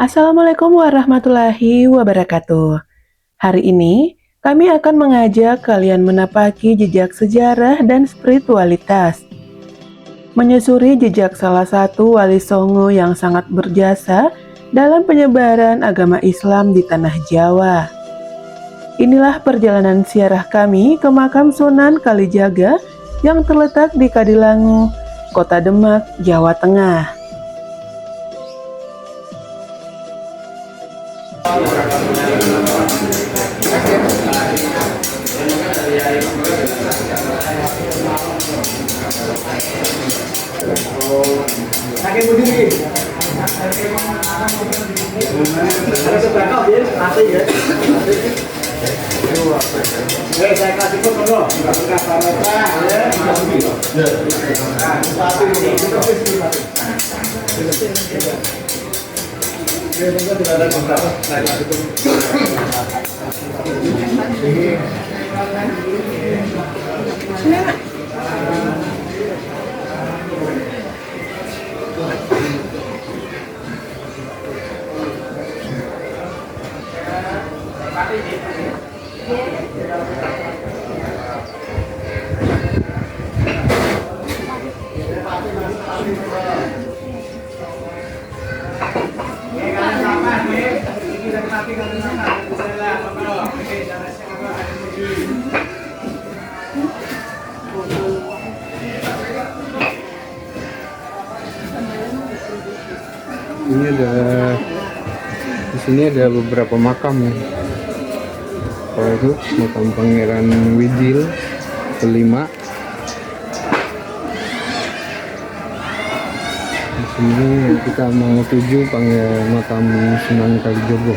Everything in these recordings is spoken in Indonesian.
Assalamualaikum warahmatullahi wabarakatuh. Hari ini, kami akan mengajak kalian menapaki jejak sejarah dan spiritualitas. Menyusuri jejak salah satu wali songo yang sangat berjasa dalam penyebaran agama Islam di tanah Jawa. Inilah perjalanan ziarah kami ke makam Sunan Kalijaga yang terletak di Kadilangu, Kota Demak, Jawa Tengah. Ini di sini ada beberapa makam ya. Kalau itu makam Pangeran Wijil kelima. Di sini kita mau tuju makam Sunan Kalijogo.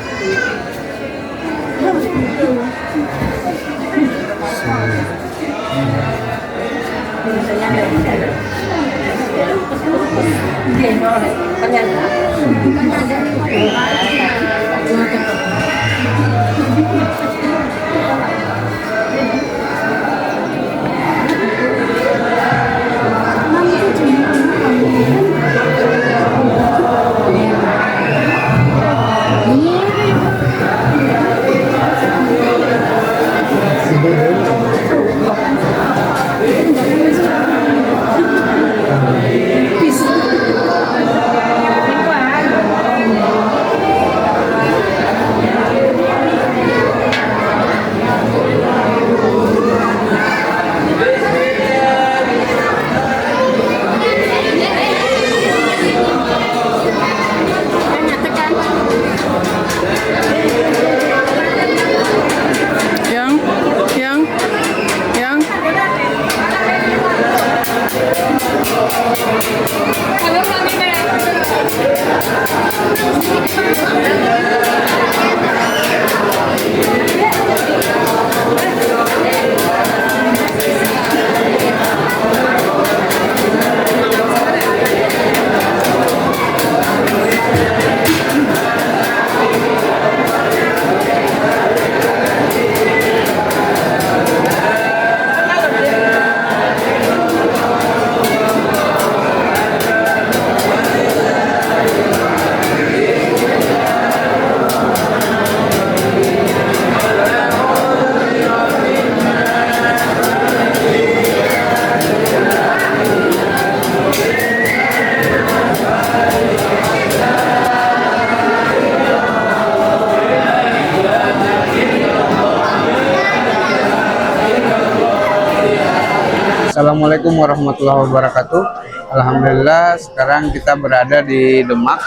Assalamualaikum warahmatullahi wabarakatuh. Alhamdulillah sekarang kita berada di Demak,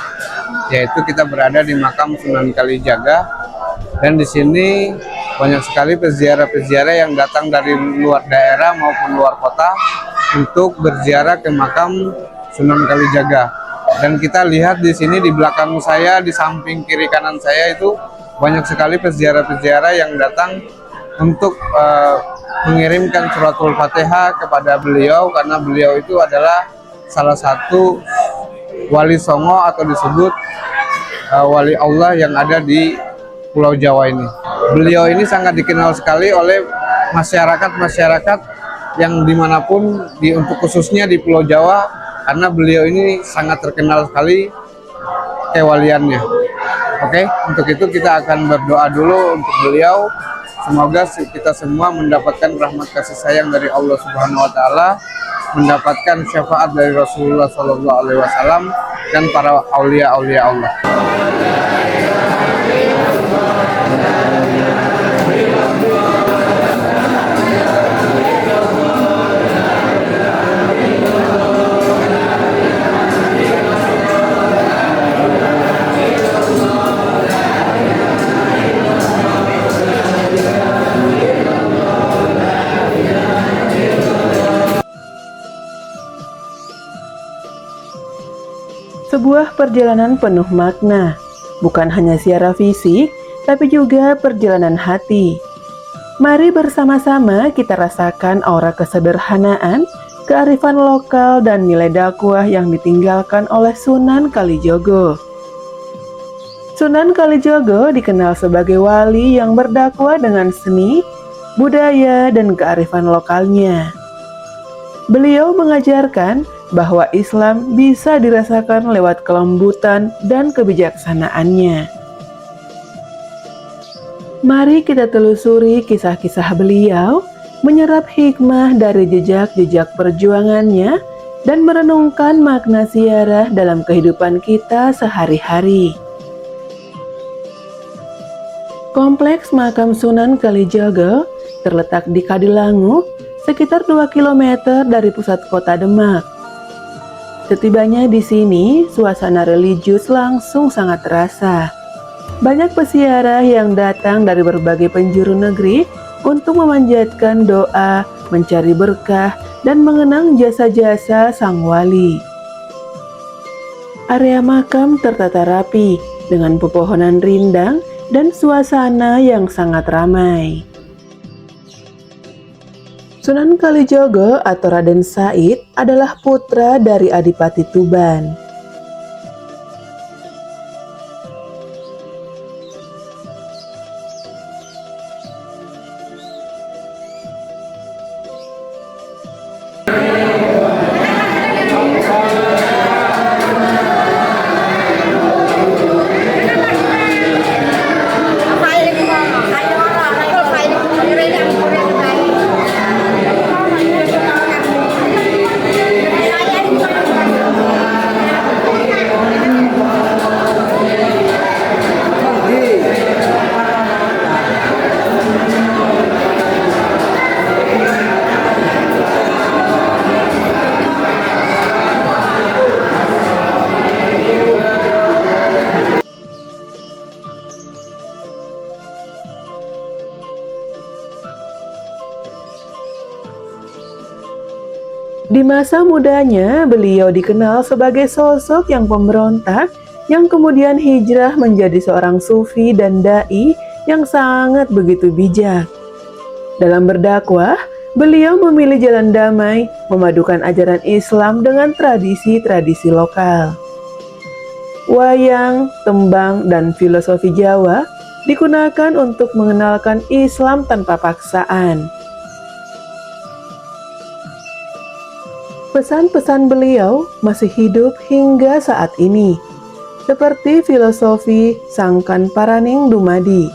yaitu kita berada di makam Sunan Kalijaga, dan di sini banyak sekali peziarah-peziarah yang datang dari luar daerah maupun luar kota untuk berziarah ke makam Sunan Kalijaga. Dan kita lihat di sini di belakang saya, di samping kiri kanan saya itu banyak sekali peziarah-peziarah yang datang untuk mengirimkan suratul Fatihah kepada beliau, karena beliau itu adalah salah satu wali songo atau disebut wali Allah yang ada di Pulau Jawa ini. Beliau ini sangat dikenal sekali oleh masyarakat yang dimanapun, untuk khususnya di Pulau Jawa, karena beliau ini sangat terkenal sekali kewaliannya. Oke, untuk itu kita akan berdoa dulu untuk beliau. Semoga kita semua mendapatkan rahmat kasih sayang dari Allah Subhanahu wa taala, mendapatkan syafaat dari Rasulullah Shallallahu alaihi wasallam dan para aulia-aulia Allah. Sebuah perjalanan penuh makna, bukan hanya secara fisik, tapi juga perjalanan hati. Mari bersama-sama kita rasakan aura kesederhanaan, kearifan lokal, dan nilai dakwah yang ditinggalkan oleh Sunan Kalijogo. Sunan Kalijogo dikenal sebagai wali yang berdakwah dengan seni, budaya, dan kearifan lokalnya. Beliau mengajarkan bahwa Islam bisa dirasakan lewat kelembutan dan kebijaksanaannya. Mari kita telusuri kisah-kisah beliau, menyerap hikmah dari jejak-jejak perjuangannya, dan merenungkan makna ziarah dalam kehidupan kita sehari-hari. Kompleks makam Sunan Kalijogo terletak di Kadilangu, sekitar 2 km dari pusat kota Demak. Setibanya di sini, suasana religius langsung sangat terasa. Banyak peziarah yang datang dari berbagai penjuru negeri untuk memanjatkan doa, mencari berkah, dan mengenang jasa-jasa sang wali. Area makam tertata rapi dengan pepohonan rindang dan suasana yang sangat ramai. Sunan Kalijogo atau Raden Said adalah putra dari Adipati Tuban. Di masa mudanya, beliau dikenal sebagai sosok yang pemberontak yang kemudian hijrah menjadi seorang sufi dan dai yang sangat begitu bijak. Dalam berdakwah, beliau memilih jalan damai, memadukan ajaran Islam dengan tradisi-tradisi lokal. Wayang, tembang, dan filosofi Jawa digunakan untuk mengenalkan Islam tanpa paksaan. Pesan-pesan beliau masih hidup hingga saat ini, seperti filosofi Sangkan Paraning Dumadi,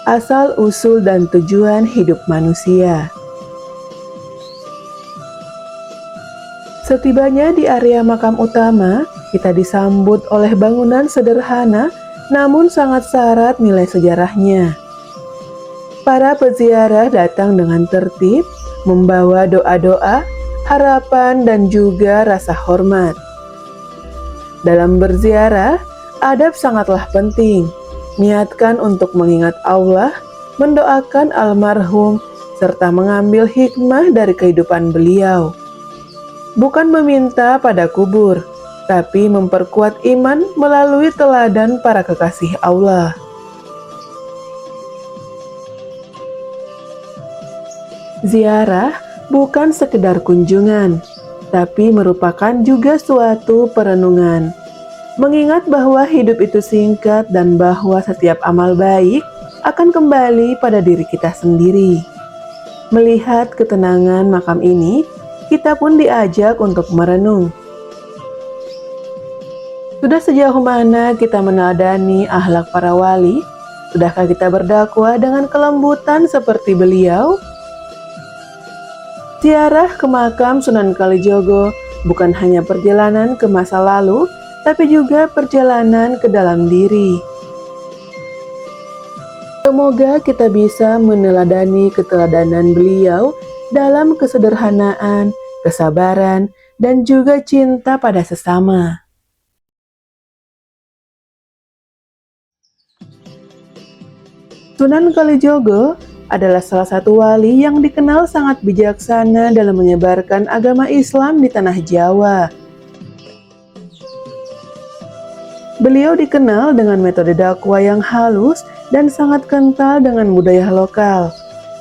asal usul dan tujuan hidup manusia. Setibanya di area makam utama, kita disambut oleh bangunan sederhana namun sangat syarat nilai sejarahnya. Para peziarah datang dengan tertib, membawa doa-doa, harapan, dan juga rasa hormat. Dalam berziarah, adab sangatlah penting. Niatkan untuk mengingat Allah, mendoakan almarhum, serta mengambil hikmah dari kehidupan beliau. Bukan meminta pada kubur, tapi memperkuat iman melalui teladan para kekasih Allah. Ziarah bukan sekedar kunjungan, tapi merupakan juga suatu perenungan. Mengingat bahwa hidup itu singkat dan bahwa setiap amal baik akan kembali pada diri kita sendiri. Melihat ketenangan makam ini, kita pun diajak untuk merenung. Sudah sejauh mana kita meneladani akhlak para wali? Sudahkah kita berdakwah dengan kelembutan seperti beliau? Ziarah ke makam Sunan Kalijogo bukan hanya perjalanan ke masa lalu, tapi juga perjalanan ke dalam diri. Semoga kita bisa meneladani keteladanan beliau dalam kesederhanaan, kesabaran, dan juga cinta pada sesama. Sunan Kalijogo adalah salah satu wali yang dikenal sangat bijaksana dalam menyebarkan agama Islam di tanah Jawa. Beliau dikenal dengan metode dakwah yang halus dan sangat kental dengan budaya lokal.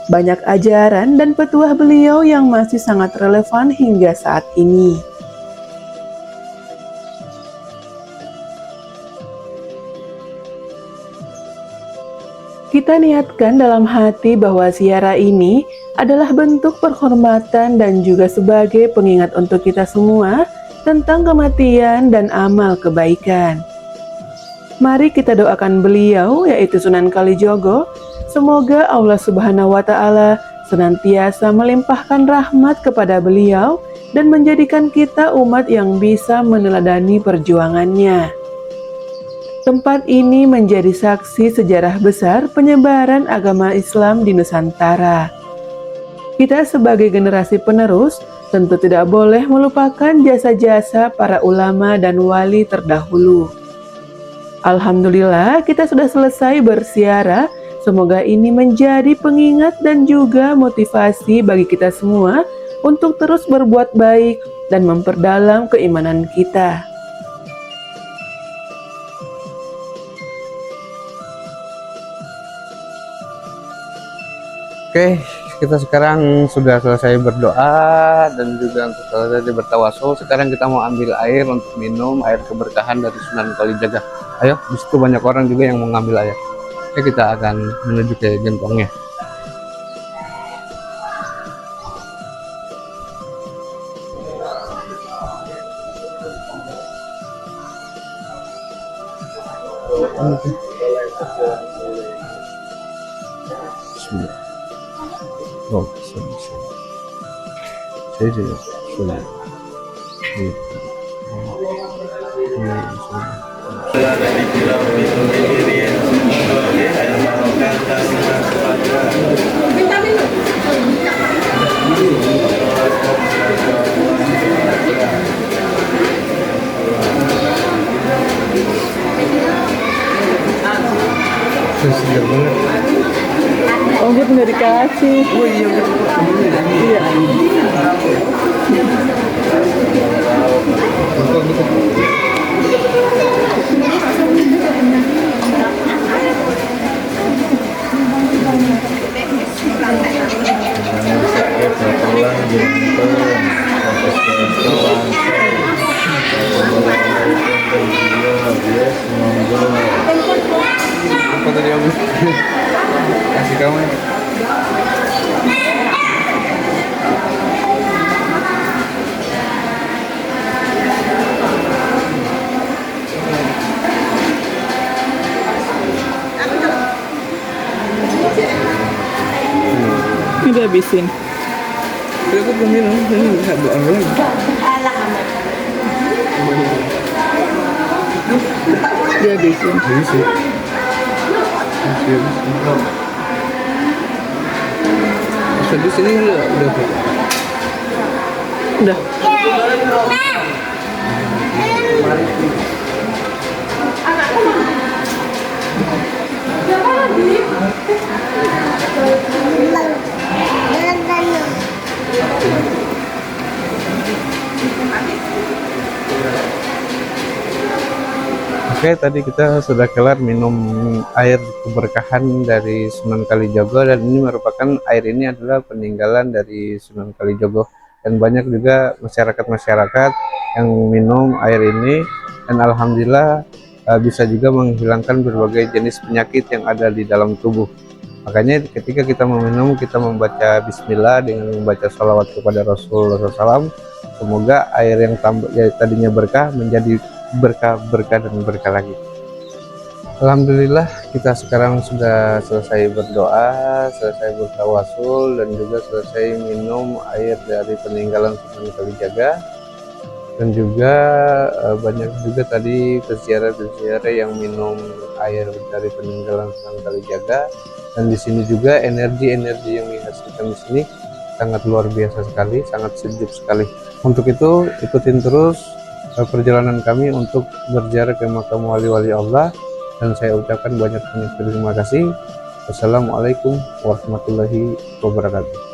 Banyak ajaran dan petuah beliau yang masih sangat relevan hingga saat ini. Kita niatkan dalam hati bahwa ziarah ini adalah bentuk penghormatan dan juga sebagai pengingat untuk kita semua tentang kematian dan amal kebaikan. Mari kita doakan beliau, yaitu Sunan Kalijogo. Semoga Allah Subhanahu wa Ta'ala senantiasa melimpahkan rahmat kepada beliau dan menjadikan kita umat yang bisa meneladani perjuangannya. Tempat ini menjadi saksi sejarah besar penyebaran agama Islam di Nusantara. Kita sebagai generasi penerus tentu tidak boleh melupakan jasa-jasa para ulama dan wali terdahulu. Alhamdulillah kita sudah selesai berziarah. Semoga ini menjadi pengingat dan juga motivasi bagi kita semua untuk terus berbuat baik dan memperdalam keimanan kita. Oke, kita sekarang sudah selesai berdoa dan juga untuk selesai bertawasul. Sekarang kita mau ambil air untuk minum, air keberkahan dari Sunan Kalijaga. Ayo, di situ banyak orang juga yang mau ngambil air. Oke, kita akan menuju ke gentongnya. Bismillah. Oh, saya juga sudah. Segar banget. Oh, dia punya dikasih. Oh iya betul. Iya. Apa tadi aku kasih kamu? Udah habisin. Tapi aku belum minum, ini nggak doang lagi. Dia habisin. Jadi sih. Di sini udah. Udah. Oke, tadi kita sudah kelar minum air keberkahan dari Sunan Kalijogo, dan ini merupakan air ini adalah peninggalan dari Sunan Kalijogo, dan banyak juga masyarakat-masyarakat yang minum air ini, dan alhamdulillah bisa juga menghilangkan berbagai jenis penyakit yang ada di dalam tubuh. Makanya ketika kita meminum, kita membaca bismillah dengan membaca sholawat kepada Rasulullah SAW. Semoga air yang tadinya berkah menjadi berkah dan berkah lagi. Alhamdulillah kita sekarang sudah selesai berdoa, selesai bertawasul, dan juga selesai minum air dari peninggalan Sunan Kalijaga. Dan juga banyak juga tadi peziarah-peziarah yang minum air dari peninggalan Sunan Kalijaga. Dan di sini juga energi-energi yang dihasilkan di sini sangat luar biasa sekali, sangat sejuk sekali. Untuk itu ikutin terus perjalanan kami untuk berziarah ke makam wali-wali Allah. Dan saya ucapkan banyak terima kasih. Wassalamualaikum warahmatullahi wabarakatuh.